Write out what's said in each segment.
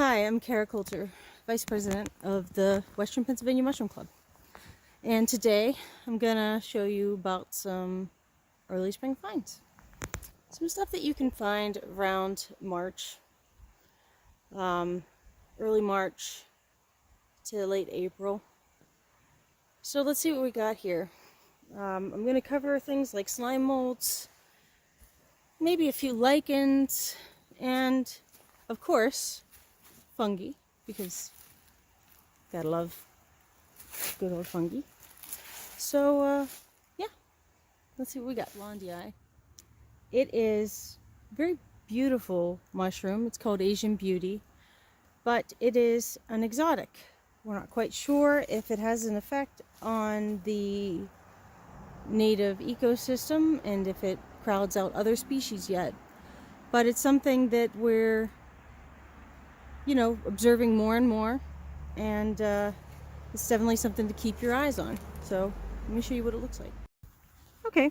Hi, I'm Cara Coulter, Vice President of the Western Pennsylvania Mushroom Club. And today I'm gonna show you about some early spring finds. Some stuff that you can find around March, early March to late April. So let's see what we got here. I'm gonna cover things like slime molds, maybe a few lichens, and of course, fungi, because gotta love good old fungi. So, yeah, let's see what we got. Blondie eye. It is a very beautiful mushroom. It's called Asian Beauty, but it is an exotic. We're not quite sure if it has an effect on the native ecosystem and if it crowds out other species yet. But it's something that we're, observing more and more, and it's definitely something to keep your eyes on. So let me show you what it looks like. Okay,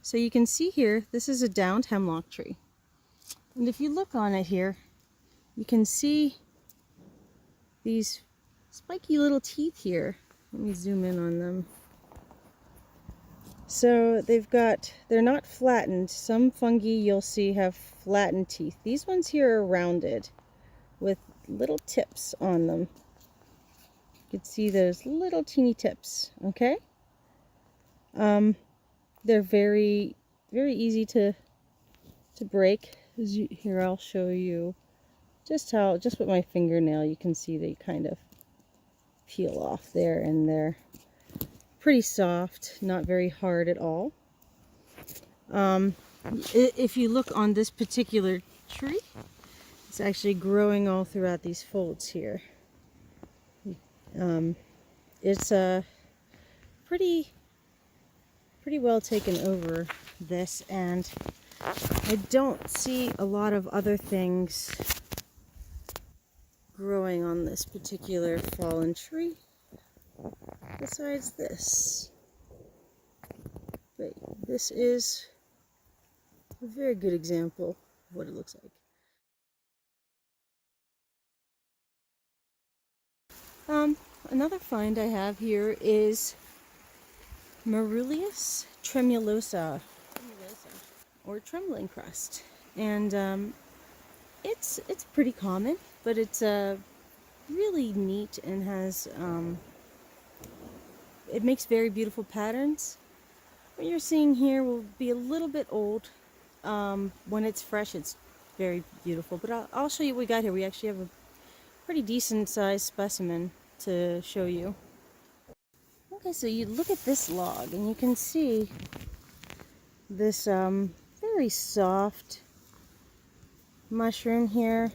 so you can see here, this is a downed hemlock tree. And if you look on it here, you can see these spiky little teeth here. Let me zoom in on them. So they're not flattened. Some fungi you'll see have flattened teeth. These ones here are rounded with little tips on them. You can see those little teeny tips, okay? They're very, very easy to break. Here, I'll show you just with my fingernail, you can see they kind of peel off there, and they're pretty soft, not very hard at all. If you look on this particular tree, it's actually growing all throughout these folds here. It's pretty well taken over this, and I don't see a lot of other things growing on this particular fallen tree besides this. But this is a very good example of what it looks like. Another find I have here is Marullius tremulosa, or trembling crust, and it's pretty common, but it's really neat and has it makes very beautiful patterns. What you're seeing here will be a little bit old. When it's fresh, it's very beautiful. But I'll show you what we got here. We actually have a pretty decent sized specimen to show you. Okay, so you look at this log and you can see this very soft mushroom here.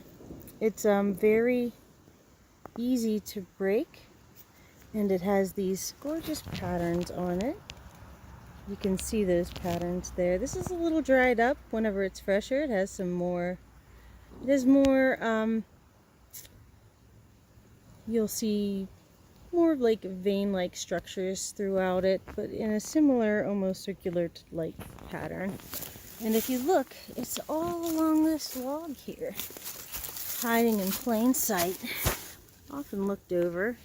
It's very easy to break, and it has these gorgeous patterns on it. You can see those patterns there. This is a little dried up. Whenever it's fresher, it has more you'll see more like vein-like structures throughout it, but in a similar, almost circular-like pattern. And if you look, it's all along this log here, hiding in plain sight, often looked over.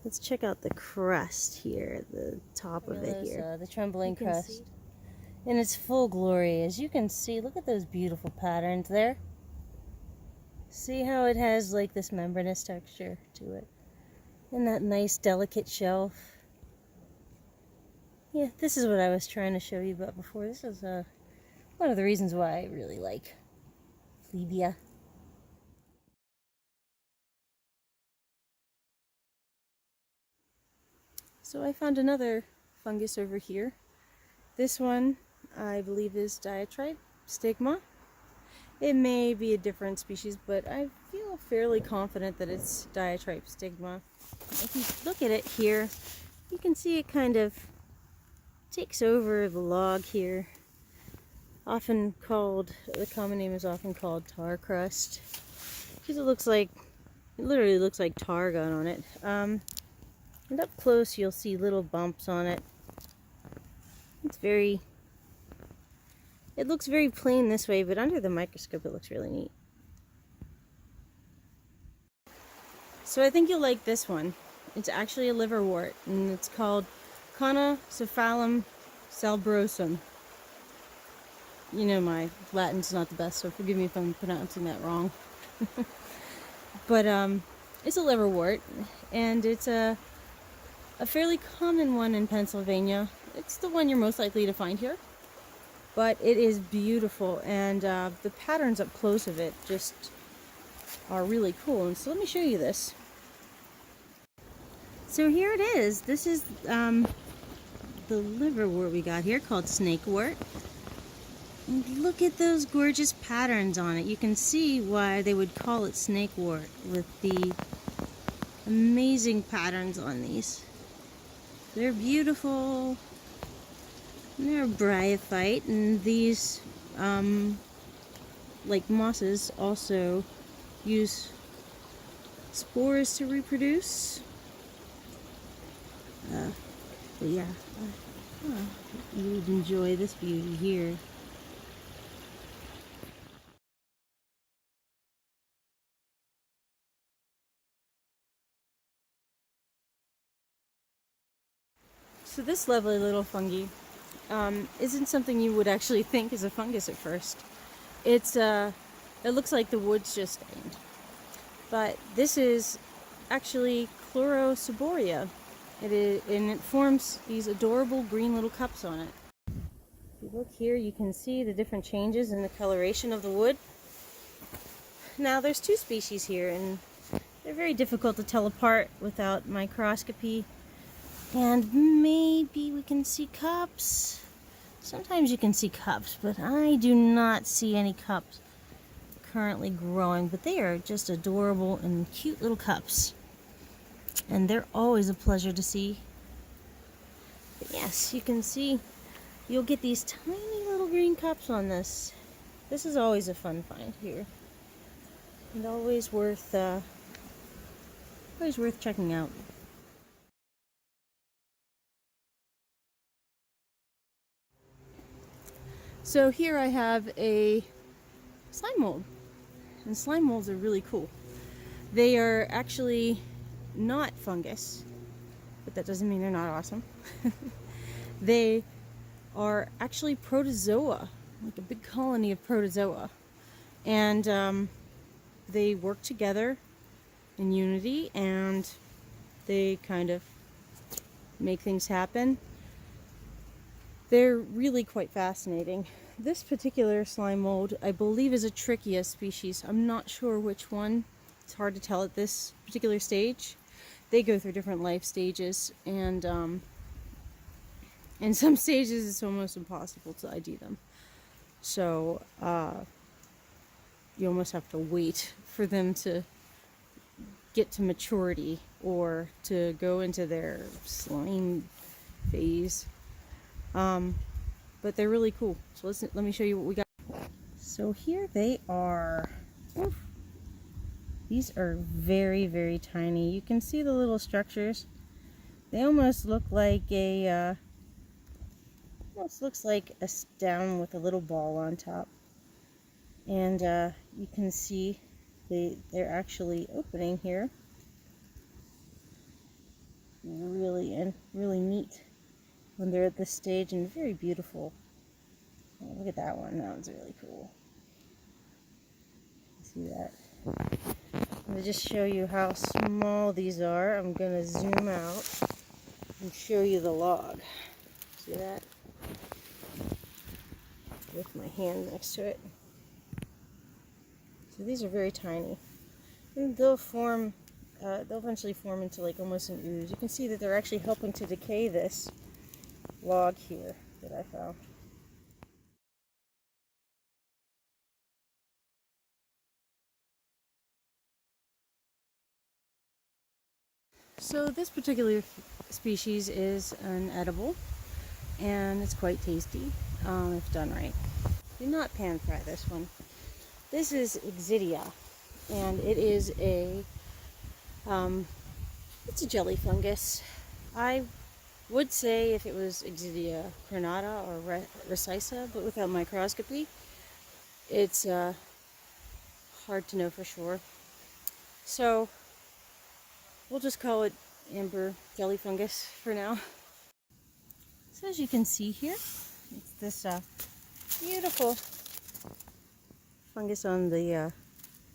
Let's check out the crust here, the top of it here. The trembling crust in its full glory. As you can see, look at those beautiful patterns there. See how it has like this membranous texture to it, and that nice delicate shelf. Yeah, this is what I was trying to show you about before. This is one of the reasons why I really like Phlebia. So I found another fungus over here. This one, I believe, is diatribe stigma. It may be a different species, but I feel fairly confident that it's diatribe stigma. If you look at it here, you can see it kind of takes over the log here. Often called, the common name is often called tar crust, because it literally looks like tar gun on it. And up close you'll see little bumps on it. It looks very plain this way, but under the microscope it looks really neat. So I think you'll like this one. It's actually a liverwort, and it's called Conocephalum salbrosum. You know my Latin's not the best, so forgive me if I'm pronouncing that wrong. But it's a liverwort, and it's a fairly common one in Pennsylvania. It's the one you're most likely to find here. But it is beautiful, and the patterns up close of it just are really cool. And so let me show you this. So here it is. This is the liverwort we got here, called snakewort. And look at those gorgeous patterns on it. You can see why they would call it snakewort with the amazing patterns on these. They're beautiful. And they're bryophyte, and these like mosses also use spores to reproduce. But yeah, you would enjoy this beauty here. So this lovely little fungi isn't something you would actually think is a fungus at first. It looks like the wood's just stained. But this is actually Chlorosuboria. And it forms these adorable green little cups on it. If you look here, you can see the different changes in the coloration of the wood. Now there's two species here, and they're very difficult to tell apart without microscopy. And maybe we can see cups. Sometimes you can see cups, but I do not see any cups currently growing. But they are just adorable and cute little cups. And they're always a pleasure to see. But yes, you can see you'll get these tiny little green cups on this. This is always a fun find here. And always worth checking out. So here I have a slime mold, and slime molds are really cool. They are actually not fungus, but that doesn't mean they're not awesome. They are actually protozoa, like a big colony of protozoa, and they work together in unity, and they kind of make things happen. They're really quite fascinating. This particular slime mold, I believe, is a Trichia species. I'm not sure which one. It's hard to tell at this particular stage. They go through different life stages, and in some stages it's almost impossible to ID them. So you almost have to wait for them to get to maturity or to go into their slime phase. But they're really cool. So let me show you what we got. So here they are. Oof. These are very, very tiny. You can see the little structures. They almost look like a, almost looks like a stem with a little ball on top. And you can see they're actually opening here. Really neat when they're at this stage, and very beautiful. Oh, look at that one. That one's really cool. See that? I'm going to just show you how small these are. I'm going to zoom out and show you the log. See that? With my hand next to it. So these are very tiny. And they'll eventually form into like almost an ooze. You can see that they're actually helping to decay this log here that I found. So this particular species is an edible, and it's quite tasty if done right. Do not pan fry this one. This is Exidia, and it is it's a jelly fungus. I would say if it was Exidia crenata or recisa, but without microscopy, it's hard to know for sure. So We'll just call it amber jelly fungus for now. So as you can see here, it's this beautiful fungus on the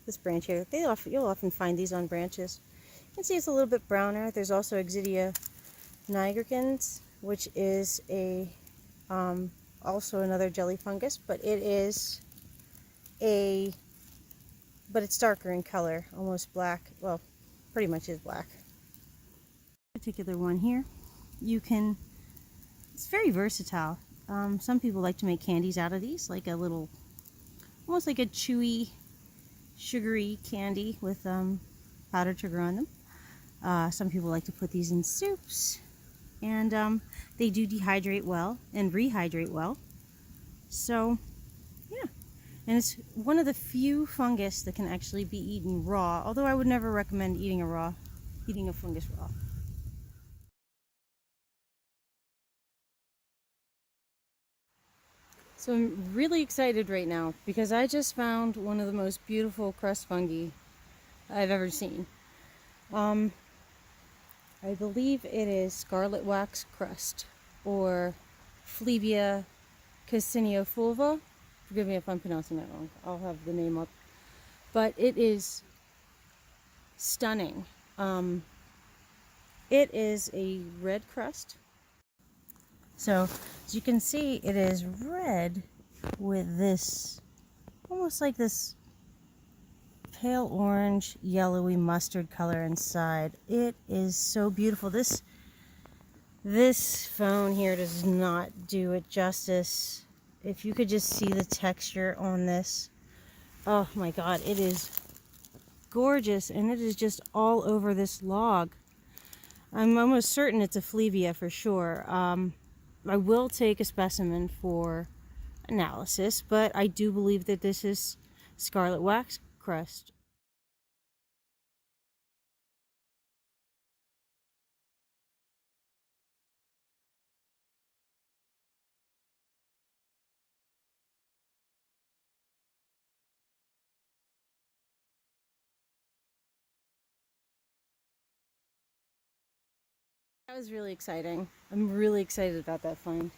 this branch here. You'll often find these on branches. You can see it's a little bit browner. There's also Exidia nigricans, which is a also another jelly fungus, but it's darker in color, almost black. Well, pretty much is black. This particular one here, it's very versatile. Some people like to make candies out of these, like a little, almost like a chewy, sugary candy with powdered sugar on them. Some people like to put these in soups, and they do dehydrate well and rehydrate well. So, yeah. And it's one of the few fungus that can actually be eaten raw, although I would never recommend eating a fungus raw. So I'm really excited right now because I just found one of the most beautiful crust fungi I've ever seen. I believe it is scarlet wax crust, or Flebia cassiniofulva. Forgive me if I'm pronouncing that wrong. I'll have the name up. But it is stunning. It is a red crust. So, as you can see, it is red with this, almost like this pale orange, yellowy mustard color inside. It is so beautiful. This phone here does not do it justice. If you could just see the texture on this. Oh my God, it is gorgeous, and it is just all over this log. I'm almost certain it's a Flebia for sure. I will take a specimen for analysis, but I do believe that this is scarlet wax crust. That was really exciting. I'm really excited about that find.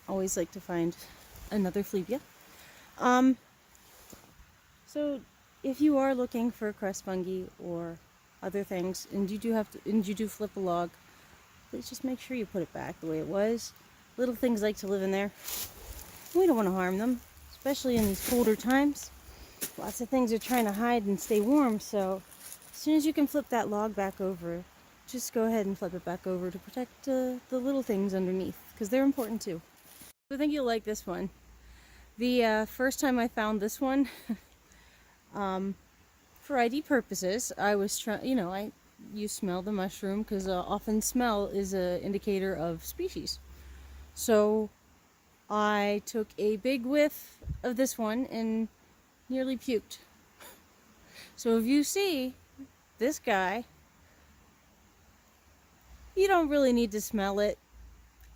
Always like to find another Flebia. So if you are looking for crust fungi or other things, and you do flip a log, please just make sure you put it back the way it was. Little things like to live in there. We don't want to harm them, especially in these colder times. Lots of things are trying to hide and stay warm, so as soon as you can flip that log back over, just go ahead and flip it back over to protect the little things underneath, because they're important too. I think you'll like this one. The first time I found this one, for ID purposes, I was trying, you smell the mushroom, because often smell is an indicator of species. So I took a big whiff of this one and nearly puked. So if you see this guy, you don't really need to smell it.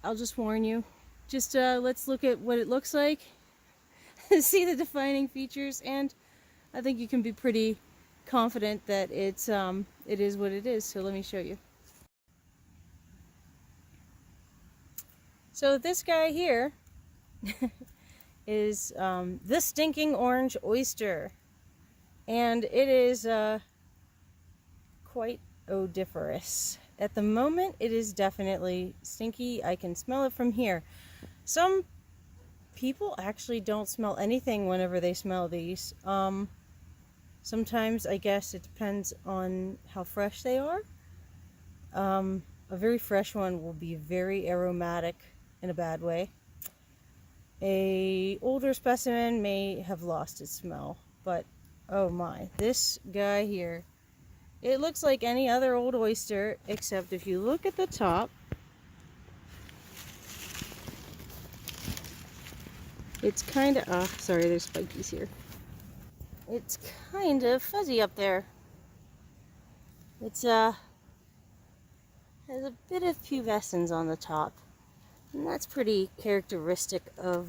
I'll just warn you. Just let's look at what it looks like, see the defining features, and I think you can be pretty confident that it is what it is. So let me show you. So this guy here is the stinking orange oyster, and it is quite odoriferous. At the moment, it is definitely stinky. I can smell it from here. Some people actually don't smell anything whenever they smell these. Sometimes, I guess it depends on how fresh they are. A very fresh one will be very aromatic in a bad way. A older specimen may have lost its smell, but oh my, this guy here, it looks like any other old oyster, except if you look at the top, it's kind of, sorry, there's spikies here. It's kind of fuzzy up there. It's has a bit of pubescence on the top, and that's pretty characteristic of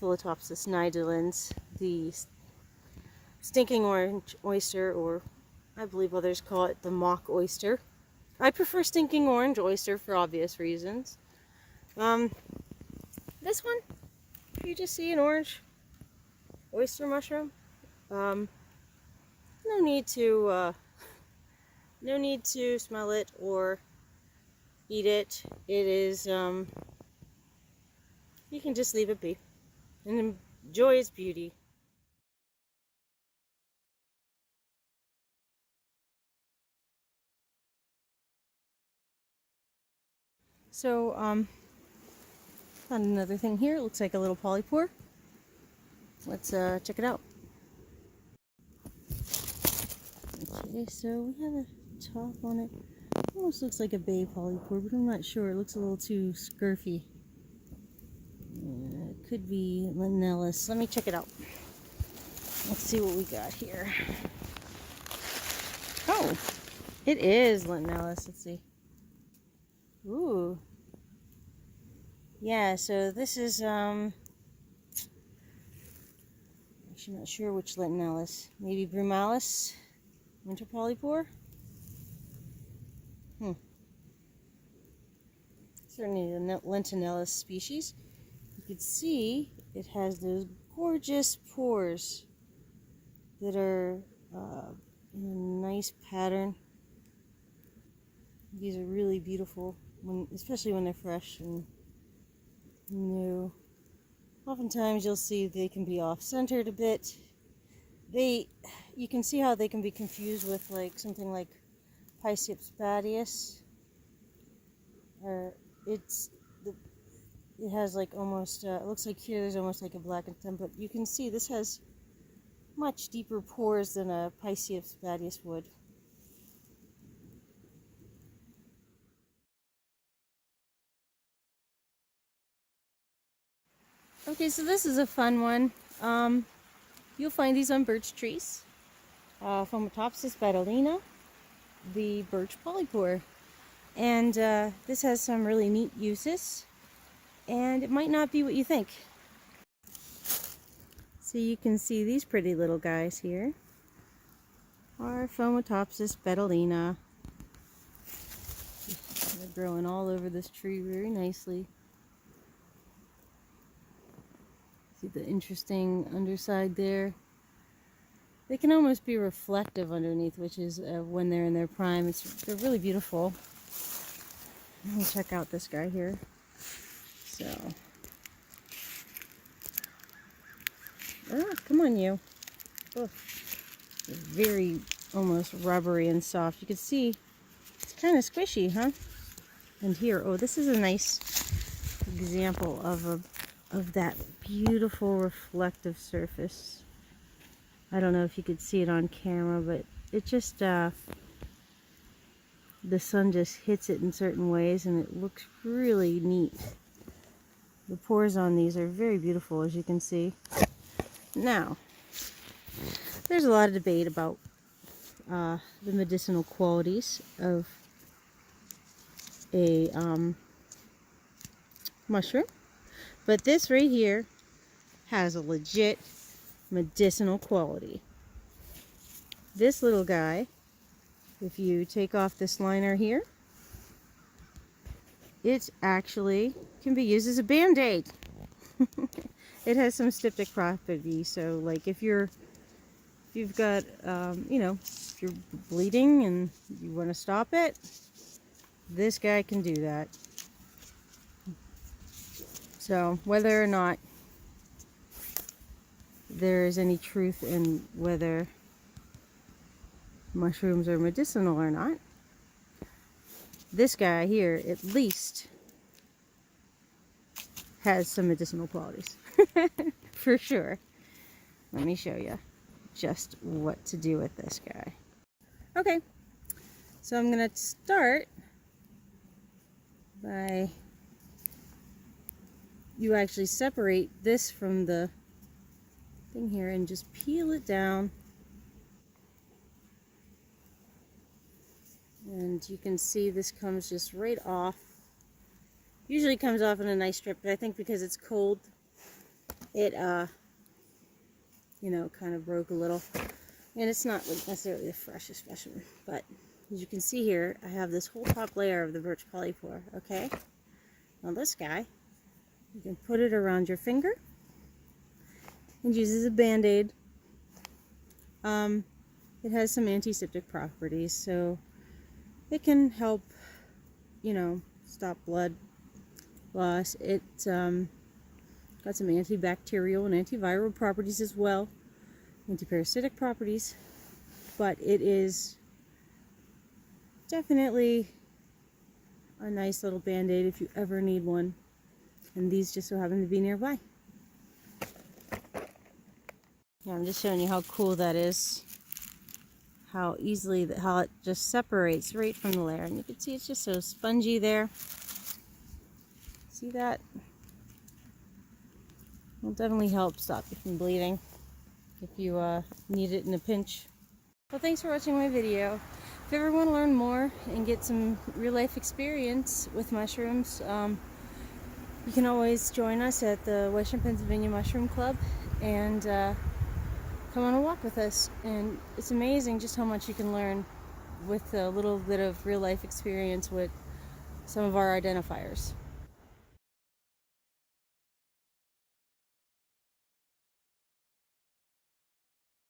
Philotopsis nidulans, the stinking orange oyster, or I believe others call it the mock oyster. I prefer stinking orange oyster for obvious reasons. This one, you just see an orange oyster mushroom. No need to smell it or eat it. It is you can just leave it be and enjoy its beauty. So found another thing here. It looks like a little polypore. Let's check it out. Okay, so we have a top on it. Almost looks like a bay polypore, but I'm not sure. It looks a little too scurfy. It could be Lentinellus. Let me check it out. Let's see what we got here. Oh, it is Lentinellus. Let's see. Ooh. Yeah, so this is, actually not sure which Lentinellus. Maybe Brumalis, winter polypore? Certainly the Lentinellus species. You can see it has those gorgeous pores that are in a nice pattern. These are really beautiful, especially when they're fresh and new. Oftentimes you'll see they can be off-centered a bit. You can see how they can be confused with like something like Pyceps spadius, or it has like almost it looks like here there's almost like a blackened stem, but you can see this has much deeper pores than a Pyceps spadius would. Okay, so this is a fun one. You'll find these on birch trees. Fomitopsis betulina, the birch polypore. And this has some really neat uses, and it might not be what you think. So you can see these pretty little guys here are Fomitopsis betulina. They're growing all over this tree very nicely. See the interesting underside there? They can almost be reflective underneath, which is when they're in their prime. They're really beautiful. Let me check out this guy here. So, come on, you. Oh, very almost rubbery and soft. You can see it's kind of squishy, huh? And here, oh, this is a nice example of that beautiful reflective surface. I don't know if you could see it on camera, but it just the sun just hits it in certain ways and it looks really neat. The pores on these are very beautiful, as you can see. Now, there's a lot of debate about the medicinal qualities of a mushroom, but this right here has a legit medicinal quality. This little guy, if you take off this liner here, it actually can be used as a band-aid. It has some styptic properties, so like if you've got if you're bleeding and you want to stop it, this guy can do that. So whether or not there is any truth in whether mushrooms are medicinal or not, this guy here at least has some medicinal qualities. For sure. Let me show you just what to do with this guy. Okay, so I'm going to start by, you actually separate this from the thing here and just peel it down. And you can see this comes just right off. Usually comes off in a nice strip, but I think because it's cold, it kind of broke a little. And it's not necessarily the freshest specimen, but as you can see here, I have this whole top layer of the birch polypore, okay? Now this guy, you can put it around your finger and use as a band-aid. It has some antiseptic properties, so it can help, you know, stop blood loss. It got some antibacterial and antiviral properties as well, antiparasitic properties, but it is definitely a nice little band-aid if you ever need one, and these just so happen to be nearby. Yeah, I'm just showing you how cool that is, how easily, how it just separates right from the layer, and you can see it's just so spongy there. See that? Will definitely help stop you from bleeding if you need it in a pinch. Well, thanks for watching my video. If you ever want to learn more and get some real-life experience with mushrooms, you can always join us at the Western Pennsylvania Mushroom Club and come on a walk with us. And it's amazing just how much you can learn with a little bit of real-life experience with some of our identifiers.